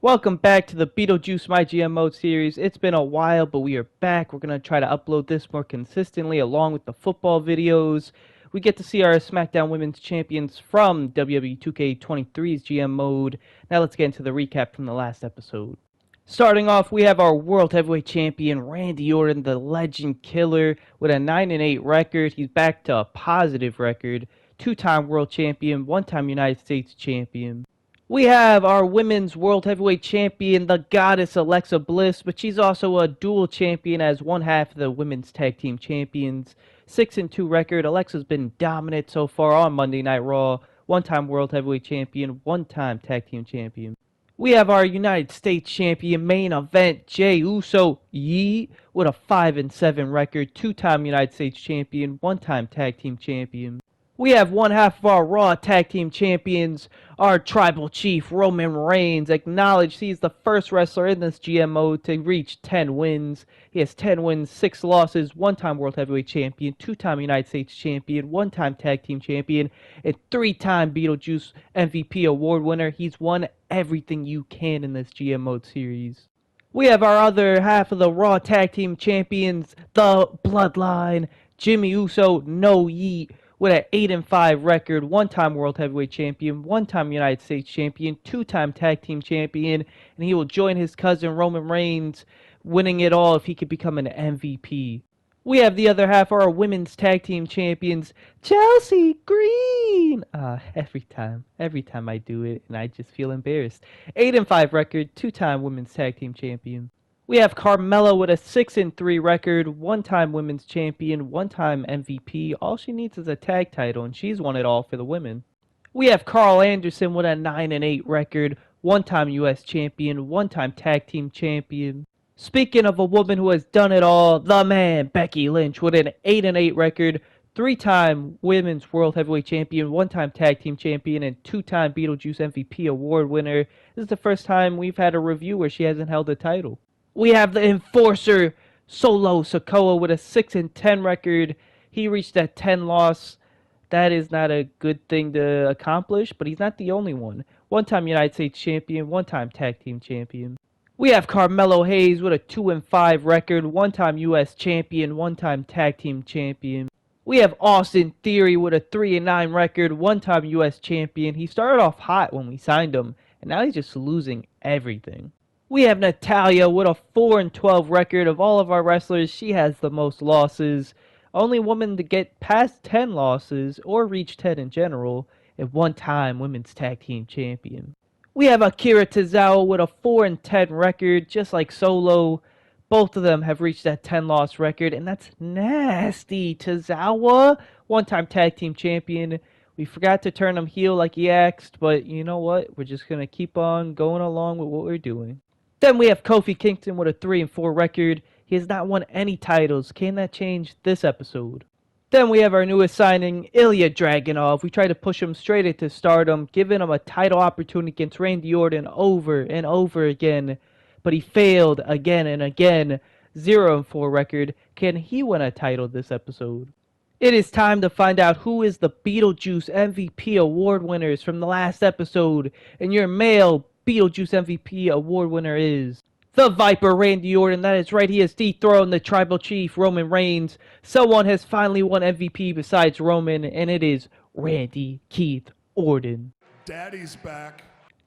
Welcome back to the Beetlejuice My GM Mode series. It's been a while, but we are back. We're going to try to upload this more consistently along with the football videos. We get to see our SmackDown Women's Champions from WWE 2K23's GM Mode. Now let's get into the recap from the last episode. Starting off, we have our World Heavyweight Champion, Randy Orton, the Legend Killer, with a 9-8 record. He's back to a positive record. Two-time World Champion, one-time United States Champion. We have our Women's World Heavyweight Champion, the Goddess Alexa Bliss, but she's also a dual champion as one half of the Women's Tag Team Champions. 6-2 record. Alexa's been dominant so far on Monday Night Raw. One-time World Heavyweight Champion, one-time Tag Team Champion. We have our United States Champion main event, Jey Uso, Yee, with a 5-7 record. Two-time United States Champion, one-time Tag Team Champion. We have one half of our Raw Tag Team Champions, our Tribal Chief, Roman Reigns, acknowledged he's the first wrestler in this GM mode to reach 10 wins. He has 10 wins, 6 losses, one-time World Heavyweight Champion, two-time United States Champion, one-time Tag Team Champion, and three-time Beetlejuice MVP award winner. He's won everything you can in this GM mode series. We have our other half of the Raw Tag Team Champions, the Bloodline, Jimmy Uso, No Yeet, with an 8-5 record, one-time World Heavyweight Champion, one-time United States Champion, two-time Tag Team Champion, and he will join his cousin Roman Reigns, winning it all if he could become an MVP. We have the other half of our Women's Tag Team Champions, Chelsea Green. Every time I do it, and I just feel embarrassed. 8-5 record, two-time Women's Tag Team Champion. We have Carmella with a 6-3 record, one-time Women's Champion, one-time MVP. All she needs is a tag title, and she's won it all for the women. We have Carl Anderson with a 9-8 record, one-time U.S. Champion, one-time Tag Team Champion. Speaking of a woman who has done it all, the man, Becky Lynch, with an 8-8 record, three-time Women's World Heavyweight Champion, one-time Tag Team Champion, and two-time Beetlejuice MVP award winner. This is the first time we've had a review where she hasn't held the title. We have the Enforcer, Solo Sikoa, with a 6-10 record. He reached that 10 loss. That is not a good thing to accomplish, but he's not the only one. One-time United States Champion, one-time Tag Team Champion. We have Carmelo Hayes with a 2-5 record, one-time U.S. Champion, one-time Tag Team Champion. We have Austin Theory with a 3-9 record, one-time U.S. Champion. He started off hot when we signed him, and now he's just losing everything. We have Natalya with a 4-12 record. Of all of our wrestlers, she has the most losses. Only woman to get past 10 losses, or reach 10 in general, and one-time Women's Tag Team Champion. We have Akira Tozawa with a 4-10 record, just like Solo. Both of them have reached that 10-loss record, and that's nasty. Tozawa, one-time Tag Team Champion. We forgot to turn him heel like he asked, but you know what? We're just going to keep on going along with what we're doing. Then we have Kofi Kingston with a 3-4 record. He has not won any titles. Can that change this episode? Then we have our newest signing, Ilya Dragunov. We tried to push him straight into stardom, giving him a title opportunity against Randy Orton over and over again. But he failed again and again. 0-4 record. Can he win a title this episode? It is time to find out who is the Beetlejuice MVP award winners from the last episode. And your male Beetlejuice MVP award winner is the Viper, Randy Orton. That is right, he has dethroned the Tribal Chief, Roman Reigns. Someone has finally won MVP besides Roman, and it is Randy Keith Orton. Daddy's back.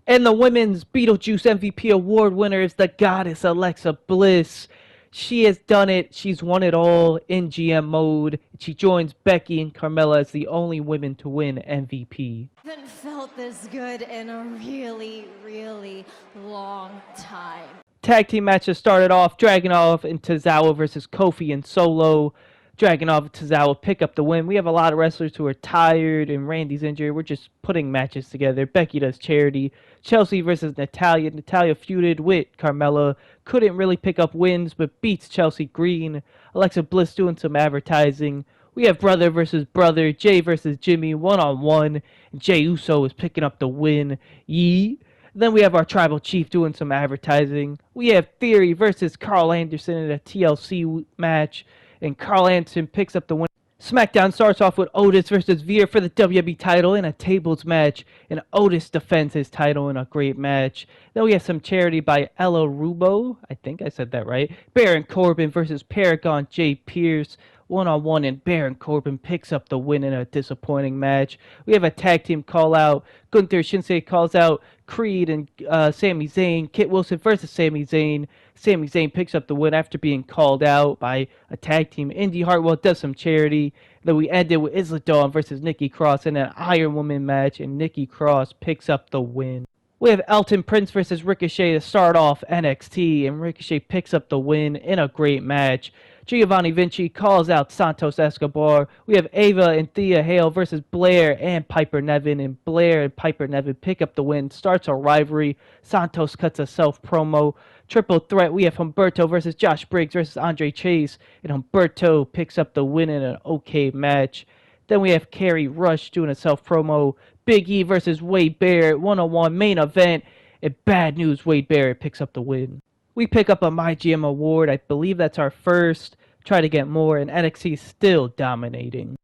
And the Women's Beetlejuice MVP award winner is the Goddess Alexa Bliss. She has done it. She's won it all in GM mode. She joins Becky and Carmella as the only women to win MVP. I haven't felt this good in a really, really long time. Tag team matches started off. Dragunov and Tozawa versus Kofi and Solo. Dragunov and Tozawa pick up the win. We have a lot of wrestlers who are tired and Randy's injured. We're just putting matches together. Becky does charity. Chelsea versus Natalya. Natalya feuded with Carmella. Couldn't really pick up wins, but beats Chelsea Green. Alexa Bliss doing some advertising. We have brother versus brother. Jey versus Jimmy, one-on-one. Jey Uso is picking up the win. Yee. Then we have our Tribal Chief doing some advertising. We have Theory versus Carl Anderson in a TLC match. And Carl Anderson picks up the win. SmackDown starts off with Otis versus Veer for the WWE title in a tables match, and Otis defends his title in a great match. Then we have some charity by Ella Rubo, I think I said that right. Baron Corbin versus Paragon J. Pierce, one-on-one, and Baron Corbin picks up the win in a disappointing match. We have a tag team call out. Gunther Shinsei calls out Creed and Sami Zayn. Kit Wilson versus Sami Zayn. Sami Zayn picks up the win after being called out by a tag team. Indy Hartwell does some charity. Then we ended with Isla Dawn versus Nikki Cross in an Iron Woman match, and Nikki Cross picks up the win. We have Elton Prince versus Ricochet to start off NXT, and Ricochet picks up the win in a great match. Giovanni Vinci calls out Santos Escobar. We have Ava and Thea Hale versus Blair and Piper Niven, and Blair and Piper Niven pick up the win, starts a rivalry. Santos cuts a self-promo. Triple threat, we have Humberto versus Josh Briggs versus Andre Chase, and Humberto picks up the win in an okay match. Then we have Kerry Rush doing a self-promo. Big E versus Wade Barrett, one-on-one main event, and bad news, Wade Barrett picks up the win. We pick up a MyGM award. I believe that's our first. Try to get more, and NXT is still dominating.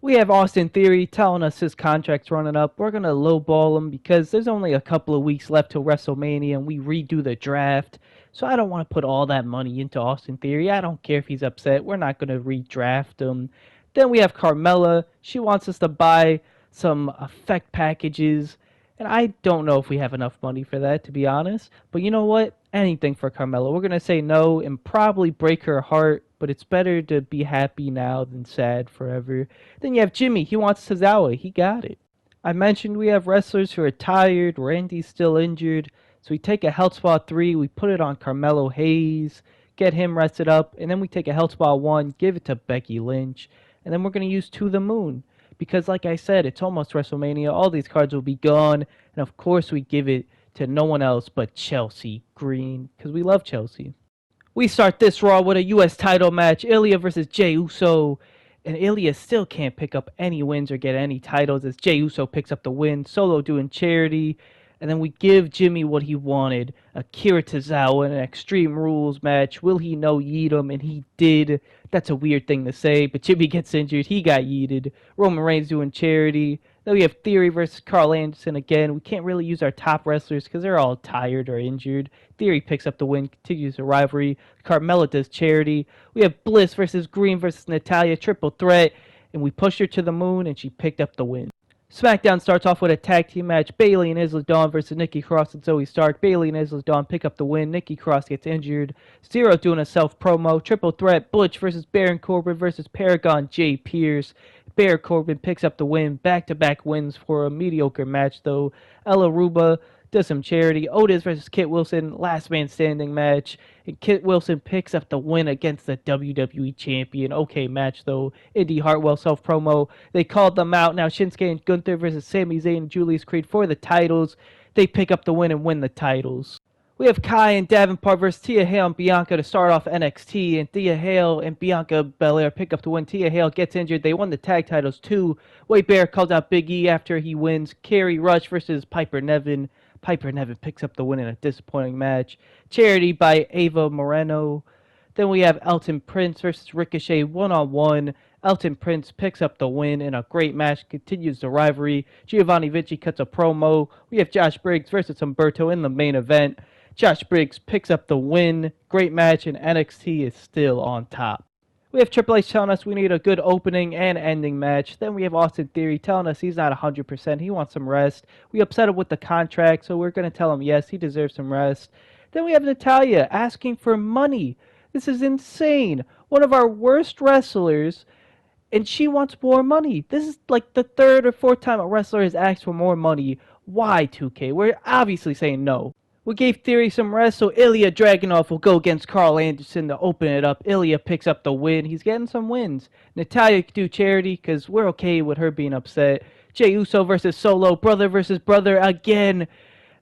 We have Austin Theory telling us his contract's running up. We're going to lowball him because there's only a couple of weeks left till WrestleMania and we redo the draft. So I don't want to put all that money into Austin Theory. I don't care if he's upset. We're not going to redraft him. Then we have Carmella. She wants us to buy some effect packages. And I don't know if we have enough money for that, to be honest. But you know what? Anything for Carmella. We're going to say no and probably break her heart. But it's better to be happy now than sad forever. Then you have Jimmy. He wants Tozawa. He got it. I mentioned we have wrestlers who are tired. Randy's still injured. So we take a Health Spot 3. We put it on Carmelo Hayes. Get him rested up. And then we take a Health Spot 1. Give it to Becky Lynch. And then we're going to use To The Moon. Because like I said, it's almost WrestleMania. All these cards will be gone. And of course we give it to no one else but Chelsea Green. Because we love Chelsea. We start this Raw with a U.S. title match, Ilya versus Jey Uso, and Ilya still can't pick up any wins or get any titles as Jey Uso picks up the win, Solo doing charity, and then we give Jimmy what he wanted, Akira Tozawa in an Extreme Rules match. Will he no Yeeting? And he did. That's a weird thing to say, but Jimmy gets injured, he got yeeted. Roman Reigns doing charity. Then we have Theory versus Carl Anderson again. We can't really use our top wrestlers because they're all tired or injured. Theory picks up the win, continues the rivalry. Carmella does charity. We have Bliss versus Green versus Natalya, triple threat. And we pushed her to the moon and she picked up the win. SmackDown starts off with a tag team match. Bayley and Isla Dawn versus Nikki Cross and Zoe Stark. Bayley and Isla Dawn pick up the win. Nikki Cross gets injured. Zero doing a self-promo. Triple threat. Butch versus Baron Corbin versus Paragon J. Pierce. Baron Corbin picks up the win. Back-to-back wins for a mediocre match, though. Ella Ruba does some charity. Otis versus Kit Wilson, last man standing match. And Kit Wilson picks up the win against the WWE champion. Okay match, though. Indy Hartwell self-promo. They called them out. Now Shinsuke and Gunther versus Sami Zayn and Julius Creed for the titles. They pick up the win and win the titles. We have Kai and Davenport versus Tia Hale and Bianca to start off NXT, and Tia Hale and Bianca Belair pick up the win. Tia Hale gets injured. They won the tag titles too. Wade Barrett calls out Big E after he wins. Kerry Rush versus Piper Niven. Piper Niven picks up the win in a disappointing match. Charity by Ava Moreno. Then we have Elton Prince versus Ricochet one-on-one. Elton Prince picks up the win in a great match, continues the rivalry. Giovanni Vinci cuts a promo. We have Josh Briggs versus Humberto in the main event. Josh Briggs picks up the win. Great match, and NXT is still on top. We have Triple H telling us we need a good opening and ending match. Then we have Austin Theory telling us he's not 100%. He wants some rest. We upset him with the contract, so we're going to tell him yes, he deserves some rest. Then we have Natalya asking for money. This is insane. One of our worst wrestlers, and she wants more money. This is like the third or fourth time a wrestler has asked for more money. Why, 2K? We're obviously saying no. We gave Theory some rest, so Ilya Dragunov will go against Carl Anderson to open it up. Ilya picks up the win. He's getting some wins. Natalya can do charity because we're okay with her being upset. Jey Uso versus Solo. Brother versus brother again.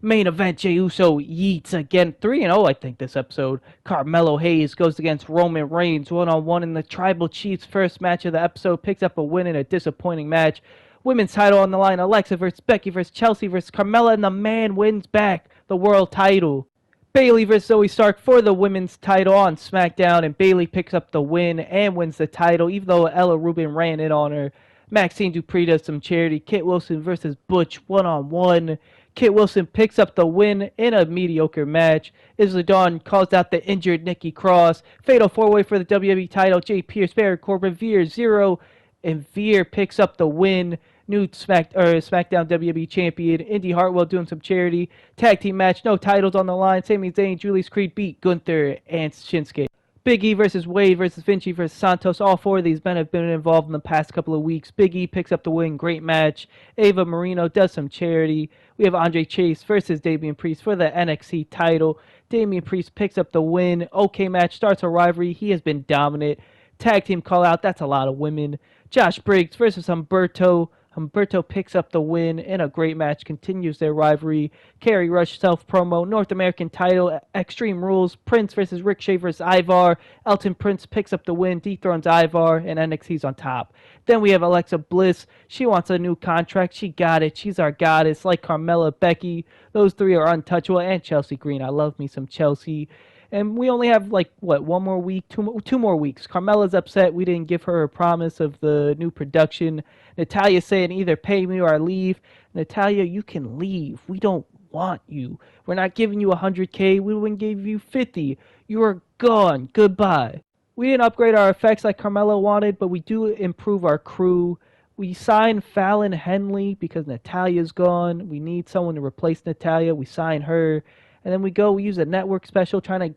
Main event, Jey Uso yeets again. 3-0, I think, this episode. Carmelo Hayes goes against Roman Reigns one-on-one in the Tribal Chiefs' first match of the episode. Picks up a win in a disappointing match. Women's title on the line. Alexa versus Becky versus Chelsea versus Carmella, and the man wins back the world title. Bayley versus Zoe Stark for the women's title on SmackDown, and Bayley picks up the win and wins the title, even though Ella Rubin ran it on her. Maxine Dupree does some charity. Kit Wilson versus Butch one-on-one. Kit Wilson picks up the win in a mediocre match. Isla Dawn calls out the injured Nikki Cross. Fatal 4-way for the WWE title. Jay Pierce, Baron Corbin, Veer 0, and Veer picks up the win. New SmackDown WWE champion. Indy Hartwell doing some charity. Tag team match, no titles on the line. Sami Zayn, Julius Creed beat Gunther and Shinsuke. Big E versus Wade versus Vinci versus Santos. All four of these men have been involved in the past couple of weeks. Big E picks up the win. Great match. Ava Marino does some charity. We have Andre Chase versus Damian Priest for the NXT title. Damian Priest picks up the win. Okay match. Starts a rivalry. He has been dominant. Tag team call out. That's a lot of women. Josh Briggs versus Humberto. Humberto picks up the win in a great match, continues their rivalry. Kerry Rush self-promo, North American title, Extreme Rules, Prince versus Ricochet versus Ivar. Elton Prince picks up the win, dethrones Ivar, and NXT's on top. Then we have Alexa Bliss. She wants a new contract. She got it. She's our goddess, like Carmella, Becky. Those three are untouchable, and Chelsea Green. I love me some Chelsea. And we only have, one more week? Two more weeks. Carmella's upset. We didn't give her a promise of the new production. Natalya's saying either pay me or I leave. Natalya, you can leave. We don't want you. We're not giving you 100K. We wouldn't give you 50. You are gone. Goodbye. We didn't upgrade our effects like Carmella wanted, but we do improve our crew. We signed Fallon Henley because Natalya's gone. We need someone to replace Natalya. We sign her. And then we use a network special trying to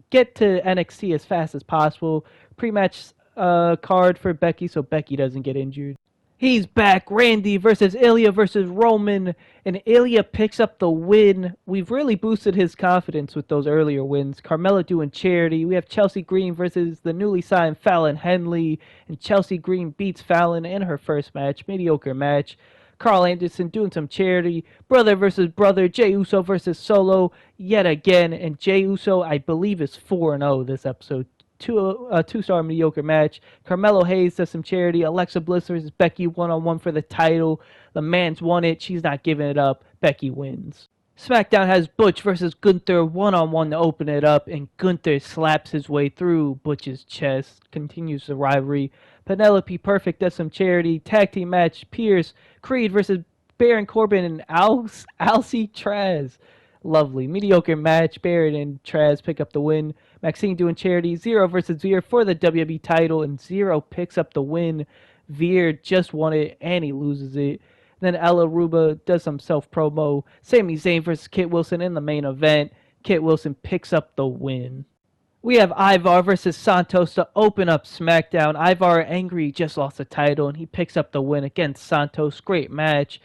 get to NXT as fast as possible. Pre-match card for Becky so Becky doesn't get injured. He's back. Randy versus Ilya versus Roman. And Ilya picks up the win. We've really boosted his confidence with those earlier wins. Carmella doing charity. We have Chelsea Green versus the newly signed Fallon Henley. And Chelsea Green beats Fallon in her first match. Mediocre match. Carl Anderson doing some charity. Brother versus brother. Jey Uso versus Solo yet again. And Jey Uso, I believe, is 4-0 this episode. Two-star mediocre match. Carmelo Hayes does some charity. Alexa Bliss versus Becky one-on-one for the title. The man's won it. She's not giving it up. Becky wins. SmackDown has Butch versus Gunther one-on-one to open it up, and Gunther slaps his way through Butch's chest. Continues the rivalry. Penelope Perfect does some charity. Tag team match. Pierce, Creed versus Baron Corbin and Alcee Traz. Lovely. Mediocre match. Baron and Traz pick up the win. Maxine doing charity. Zero versus Veer for the WWE title, and Zero picks up the win. Veer just won it, and he loses it. Then Ella Ruba does some self-promo. Sami Zayn versus Kit Wilson in the main event. Kit Wilson picks up the win. We have Ivar versus Santos to open up SmackDown. Ivar angry, just lost the title, and he picks up the win against Santos. Great match.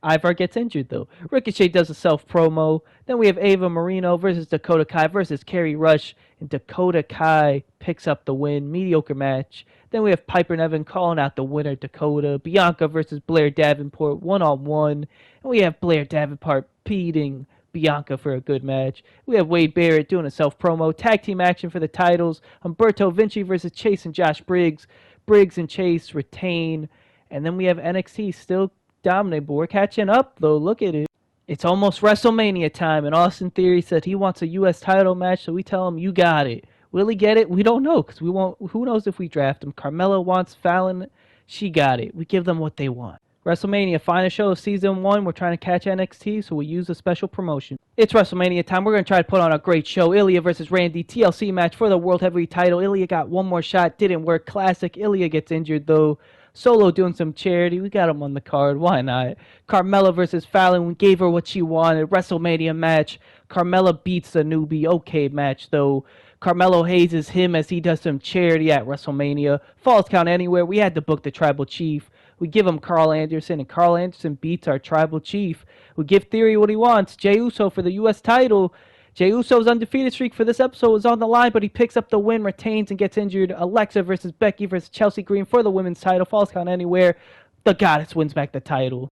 Ivar gets injured, though. Ricochet does a self-promo. Then we have Ava Marino versus Dakota Kai versus Kerry Rush, and Dakota Kai picks up the win. Mediocre match. Then we have Piper Niven calling out the winner, Dakota. Bianca versus Blair Davenport one-on-one. And we have Blair Davenport beating Bianca for a good match. We have Wade Barrett doing a self-promo. Tag team action for the titles. Humberto Vinci versus Chase and Josh Briggs. Briggs and Chase retain. And then we have NXT still dominate, but we're catching up, though. Look at it. It's almost WrestleMania time, and Austin Theory said he wants a U.S. title match, so we tell him, you got it. Will he get it? We don't know, because we won't. Who knows if we draft him? Carmella wants Fallon. She got it. We give them what they want. WrestleMania, final show of Season 1. We're trying to catch NXT, so we use a special promotion. It's WrestleMania time. We're going to try to put on a great show. Ilya versus Randy, TLC match for the World Heavyweight title. Ilya got one more shot. Didn't work. Classic. Ilya gets injured, though. Solo doing some charity. We got him on the card. Why not? Carmella versus Fallon. We gave her what she wanted. WrestleMania match. Carmella beats the newbie. Okay match, though. Carmelo Hayes is him as he does some charity at WrestleMania. Falls count anywhere. We had to book the Tribal Chief. We give him Carl Anderson, and Carl Anderson beats our Tribal Chief. We give Theory what he wants. Jey Uso for the U.S. title. Jey Uso's undefeated streak for this episode was on the line, but he picks up the win, retains, and gets injured. Alexa versus Becky versus Chelsea Green for the women's title. Falls count anywhere. The Goddess wins back the title.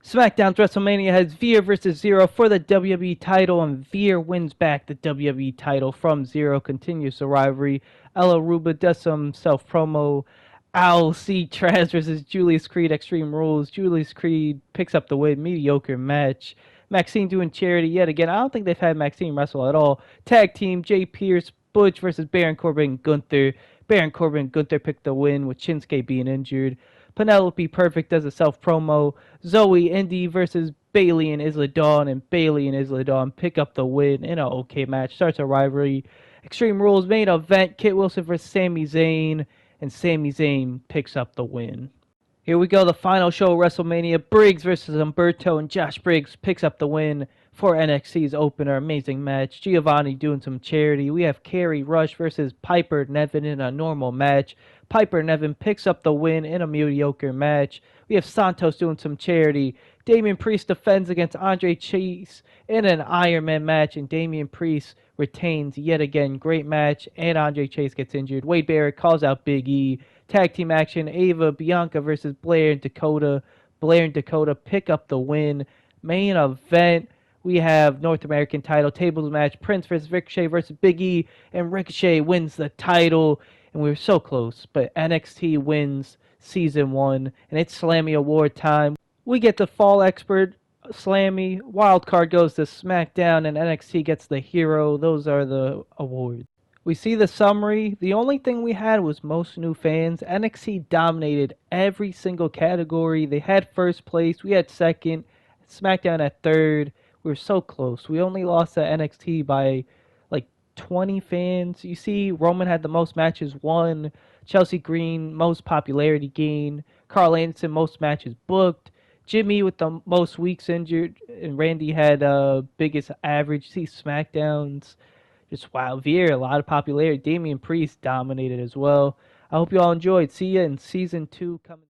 SmackDown's WrestleMania has Veer versus Zero for the WWE title, and Veer wins back the WWE title from Zero. Continues the rivalry. Ella Ruba does some self-promo. Alcee Traz versus Julius Creed, Extreme Rules. Julius Creed picks up the win. Mediocre match. Maxine doing charity yet again. I don't think they've had Maxine wrestle at all. Tag team, Jay Pierce, Butch versus Baron Corbin and Gunther. Baron Corbin and Gunther picked the win with Shinsuke being injured. Penelope Perfect does a self promo. Zoe Indy versus Bailey and Isla Dawn, and Bailey and Isla Dawn pick up the win in an okay match. Starts a rivalry. Extreme Rules main event: Kit Wilson versus Sami Zayn, and Sami Zayn picks up the win. Here we go, the final show of WrestleMania. Briggs versus Humberto, and Josh Briggs picks up the win for NXT's opener. Amazing match. Giovanni doing some charity. We have Kerry Rush versus Piper Nevin in a normal match. Piper Nevin picks up the win in a mediocre match. We have Santos doing some charity. Damian Priest defends against Andre Chase in an Iron Man match, and Damian Priest retains yet again. Great match, and Andre Chase gets injured. Wade Barrett calls out Big E. Tag team action: Ava Bianca versus Blair and Dakota. Blair and Dakota pick up the win. Main event: we have North American title tables match: Prince versus Ricochet versus Big E, and Ricochet wins the title. And we were so close, but NXT wins season 1, and it's Slammy Award time. We get the Fall Expert Slammy. Wild card goes to SmackDown, and NXT gets the Hero. Those are the awards. We see the summary. The only thing we had was most new fans. NXT dominated every single category. They had first place. We had second. SmackDown at third. We were so close. We only lost to NXT by like 20 fans. You see, Roman had the most matches won. Chelsea Green, most popularity gain. Carl Anderson, most matches booked. Jimmy with the most weeks injured. And Randy had biggest average. See, SmackDowns. Just wow, Veer, a lot of popularity. Damian Priest dominated as well. I hope you all enjoyed. See ya in season 2 coming.